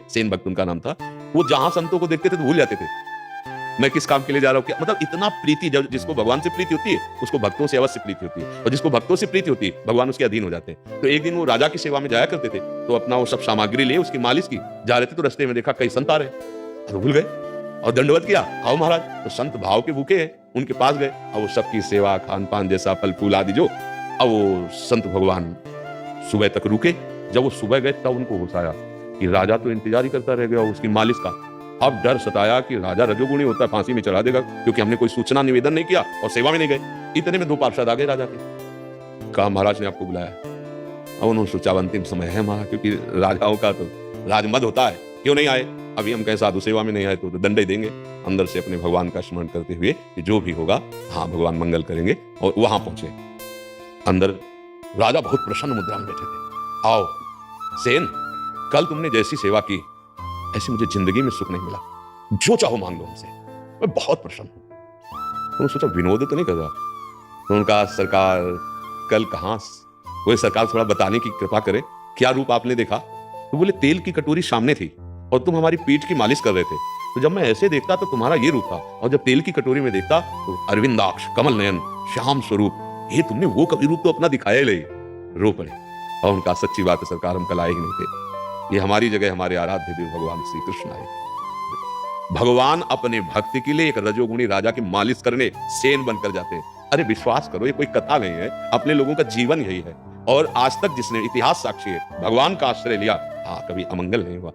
सेन भक्त उनका नाम था। वो जहां संतों को देखते थे तो भूल जाते थे मैं किस काम के लिए जा रहा हूँ, मतलब इतना प्रीति, जब जिसको भगवान से प्रीति होती है उसको भक्तों से अवश्य प्रीति होती है, और जिसको भक्तों से प्रीति होती है भगवान उसके अधीन हो जाते हैं। तो एक दिन वो राजा की सेवा में जाया करते थे, तो अपना वो सब सामग्री लिए उसकी मालिश की जा रहे थे, तो रास्ते में देखा कई संत आ रहे, तो भूल गए और दंडवत किया, आओ महाराज। तो संत भाव के भूखे हैं, उनके पास गए, अब वो सबकी सेवा खान पान जैसा फल फूल आदि जो, अब वो संत भगवान सुबह तक रुके। जब वो सुबह गए तब उनको होश आया कि राजा तो इंतजार ही करता रह गया उसकी मालिश का। अब डर सताया कि राजा रजोगुणी होता है, फांसी में चढ़ा देगा, क्योंकि हमने कोई सूचना निवेदन नहीं किया और सेवा में नहीं गए। इतने में 2 पार्षद आ गए राजा के, कहा महाराज ने आपको बुलाया। अब उन्होंने सोचा अंतिम समय है हमारा, क्योंकि राजाओं का तो राजमद होता है, क्यों नहीं आए, अभी हम कहीं साधु सेवा में नहीं आए तो दंड ही देंगे। अंदर से अपने भगवान का स्मरण करते हुए कि जो भी होगा हाँ भगवान मंगल करेंगे, और वहां पहुंचे। अंदर राजा बहुत प्रसन्न मुद्रा में बैठे थे। आओ सेन, कल तुमने जैसी सेवा की ऐसी मुझे जिंदगी में सुख नहीं मिला, जो चाहो मांग लो हमसे, मैं बहुत प्रसन्न हूं। उन्होंने सोचा विनोद तो नहीं कर रहा, तो उनका सरकार कल कहां, कोई सरकार थोड़ा बताने की कृपा करे, क्या रूप आपने देखा। तो बोले तेल की कटोरी सामने थी और तुम हमारी पीठ की मालिश कर रहे थे, तो जब मैं ऐसे देखता तो तुम्हारा ये रूप था, और जब तेल की कटोरी में देखता तो अरविंदाक्ष, कमल नयन, श्याम स्वरूप, ये तुमने वो कवि रूप तो अपना दिखाया ही नहीं। रो पड़े और उनका सच्ची बात है सरकार, हम कल आए ही नहीं थे, ये हमारी जगह हमारे आराध्य देव भगवान श्री कृष्ण आए। भगवान अपने भक्त के लिए एक रजोगुणी राजा की मालिश करने सेन बनकर जाते हैं। अरे विश्वास करो, ये कोई कथा नहीं है, अपने लोगों का जीवन यही है, और आज तक जिसने, इतिहास साक्षी है, भगवान का आश्रय लिया, हाँ कभी अमंगल नहीं हुआ।